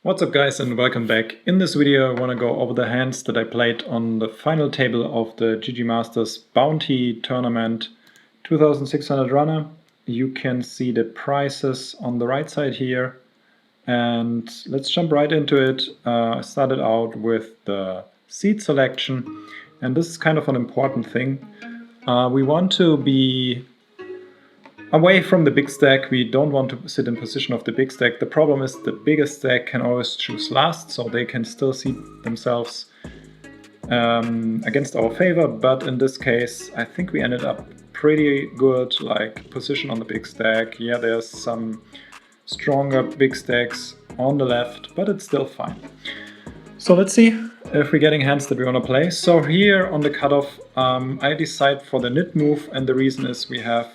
What's up guys, and welcome back. In this video I want to go over the hands that I played on the final table of the GGMasters Bounty Tournament 2600 runner. You can see the prices on the right side here, and let's jump right into it. I started out with the seed selection, and this is kind of an important thing. We want to be away from the big stack. We don't want to sit in position of the big stack. The problem is the biggest stack can always choose last, so they can still seed themselves against our favor, but in this case I think we ended up pretty good, like position on the big stack. Yeah, there's some stronger big stacks on the left, but it's still fine. So let's see if we're getting hands that we want to play. So here on the cutoff I decide for the nit move, and the reason is we have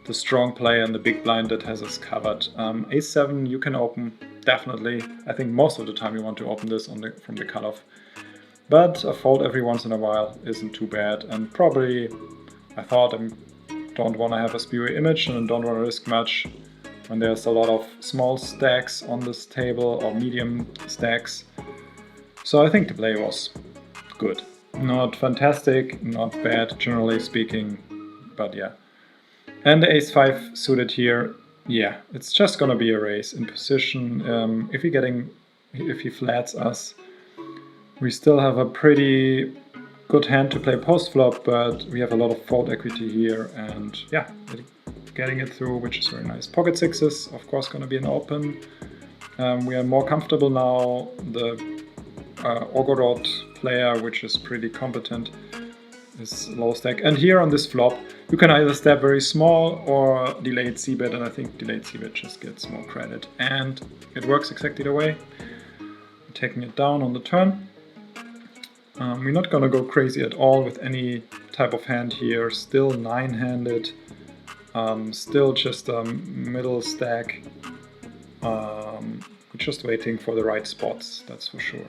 the strong player in the big blind that has us covered. A7 you can open, definitely. I think most of the time you want to open this from the cutoff. But a fold every once in a while isn't too bad, and probably I thought I don't want to have a spewy image and don't want to risk much when there's a lot of small stacks on this table or medium stacks. So I think the play was good. Not fantastic, not bad generally speaking, but yeah. And the ace-5 suited here, yeah, it's just gonna be a race in position. If he flats us, we still have a pretty good hand to play post-flop, but we have a lot of fold equity here, and yeah, getting it through, which is very nice. Pocket sixes, of course, gonna be an open. We are more comfortable now. The Ogorod player, which is pretty competent, is low stack. And here on this flop, you can either step very small or delayed c-bet, and I think delayed c-bet just gets more credit. And it works exactly the way. I'm taking it down on the turn. We're not gonna go crazy at all with any type of hand here. Still 9-handed. Still just a middle stack. We're just waiting for the right spots, that's for sure.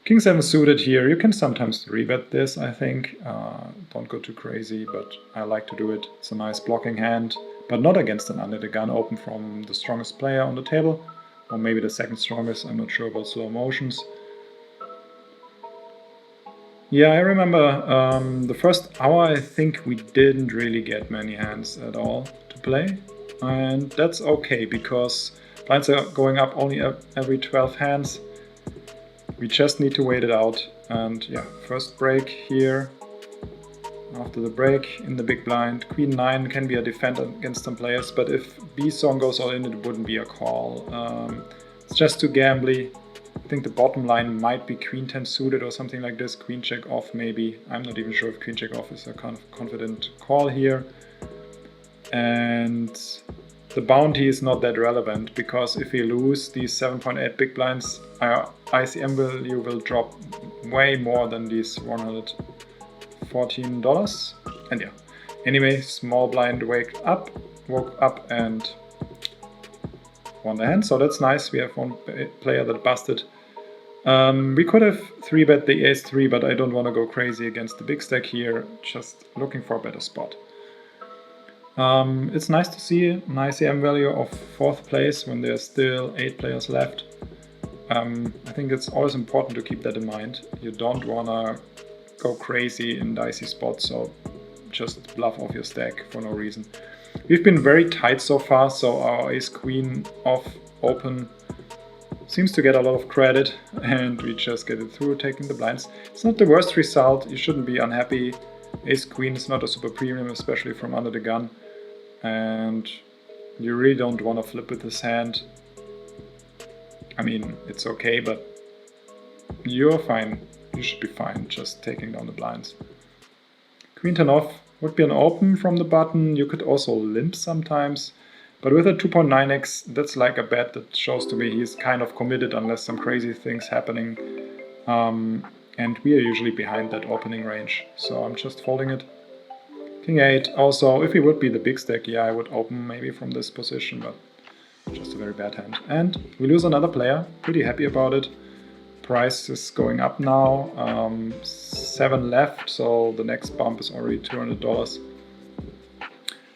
King 7 suited here, you can sometimes 3-bet this, I think. Don't go too crazy, but I like to do it. It's a nice blocking hand, but not against an under the gun open from the strongest player on the table. Or maybe the second strongest, I'm not sure about slow motions. Yeah, I remember the first hour I think we didn't really get many hands at all to play. And that's okay, because blinds are going up only every 12 hands. We just need to wait it out, and yeah, first break here. After the break in the big blind, Queen 9 can be a defend against some players, but if B-song goes all in, it wouldn't be a call. It's just too gambly. I think the bottom line might be Queen 10 suited or something like this. Queen check off maybe. I'm not even sure if Queen check off is a kind of confident call here. And the bounty is not that relevant, because if we lose these 7.8 big blinds, our ICM value will drop way more than these $114. And yeah, anyway, small blind woke up and won the hand, so that's nice. We have one player that busted. We could have 3-bet the ace-3, but I don't want to go crazy against the big stack here, just looking for a better spot. It's nice to see an ICM value of 4th place when there's still 8 players left. I think it's always important to keep that in mind. You don't want to go crazy in dicey spots, so just bluff off your stack for no reason. We've been very tight so far, so our ace-queen off open seems to get a lot of credit, and we just get it through, taking the blinds. It's not the worst result, you shouldn't be unhappy. Ace-queen is not a super premium, especially from under the gun. And you really don't want to flip with this hand. I mean, it's okay, but you're fine. You should be fine just taking down the blinds. Queen 10 off would be an open from the button. You could also limp sometimes. But with a 2.9x, that's like a bet that shows to me he's kind of committed unless some crazy things happening. And we are usually behind that opening range. So I'm just folding it. King 8, also, if he would be the big stack, yeah, I would open maybe from this position, but just a very bad hand. And we lose another player, pretty happy about it. Price is going up now, 7 left, so the next bump is already $200.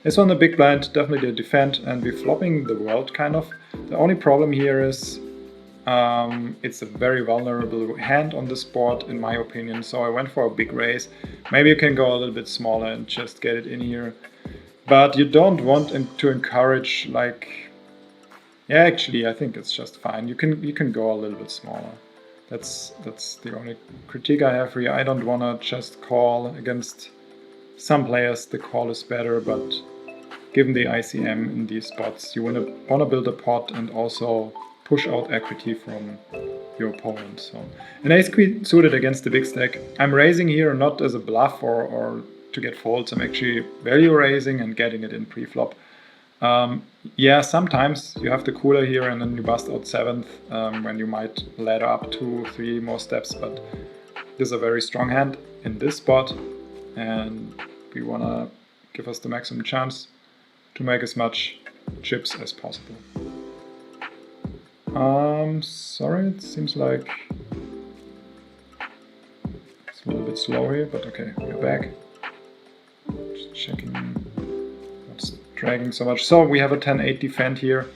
This one, the big blind, definitely a defend, and we're flopping the world kind of. The only problem here is it's a very vulnerable hand on this board, in my opinion, so I went for a big raise. Maybe you can go a little bit smaller and just get it in here. But you don't want to encourage, like... Yeah, actually, I think it's just fine. You can go a little bit smaller. That's the only critique I have here. I don't want to just call against some players. The call is better, but given the ICM in these spots, you want to build a pot and also push out equity from your opponent. So an ace queen suited against the big stack. I'm raising here not as a bluff or to get folds. I'm actually value raising and getting it in pre-flop. Yeah, sometimes you have the cooler here and then you bust out 7th when you might ladder up 2-3 more steps, but this is a very strong hand in this spot and we want to give us the maximum chance to make as much chips as possible. Sorry, it seems like it's a little bit slow here, but okay, we're back. Just checking what's dragging so much. So we have a 10-8 defend here.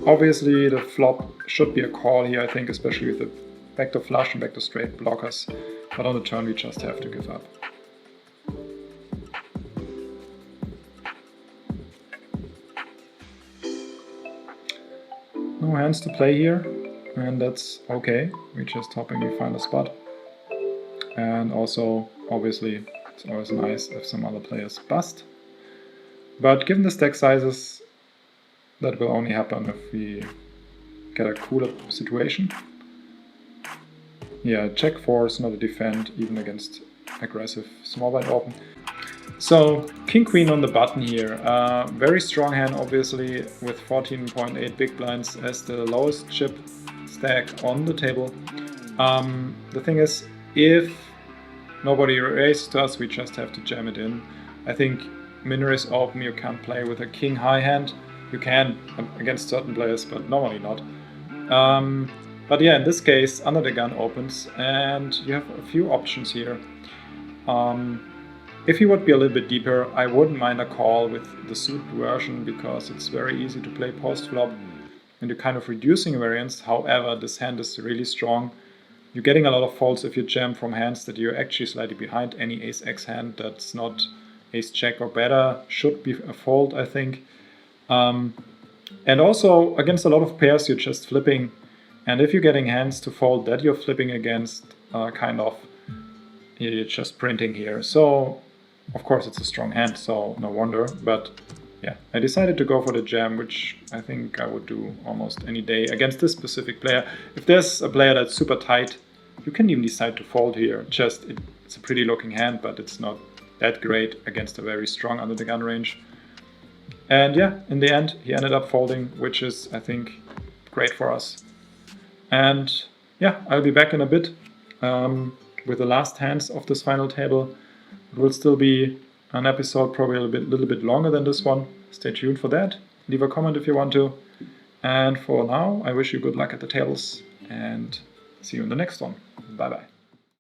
Obviously the flop should be a call here, I think, especially with the backdoor flush and backdoor straight blockers, but on the turn we just have to give up. No hands to play here, and that's okay. We're just hoping we find a spot. And also, obviously, it's always nice if some other players bust. But given the stack sizes, that will only happen if we get a cooler situation. Yeah, check 4 is not a defend, even against aggressive small blind open. So, king queen on the button here. Very strong hand, obviously, with 14.8 big blinds as the lowest chip stack on the table. The thing is, if nobody raises to us, we just have to jam it in. I think min raise open you can't play with a king high hand. You can against certain players, but normally not. But yeah, in this case, under the gun opens, and you have a few options here. If you would be a little bit deeper, I wouldn't mind a call with the suit version because it's very easy to play post-flop and you're kind of reducing variance. However, this hand is really strong. You're getting a lot of folds if you jam from hands that you're actually slightly behind. Any ace-x hand that's not ace-jack or better should be a fold, I think. And also, against a lot of pairs, you're just flipping. And if you're getting hands to fold that you're flipping against, you're just printing here. So, of course, it's a strong hand, so no wonder. But yeah, I decided to go for the jam, which I think I would do almost any day against this specific player. If there's a player that's super tight, you can even decide to fold here. Just, it's a pretty looking hand, but it's not that great against a very strong under the gun range. And yeah, in the end, he ended up folding, which is, I think, great for us. And yeah, I'll be back in a bit with the last hands of this final table. It will still be an episode, probably a little bit longer than this one. Stay tuned for that. Leave a comment if you want to. And for now, I wish you good luck at the tables and see you in the next one. Bye bye.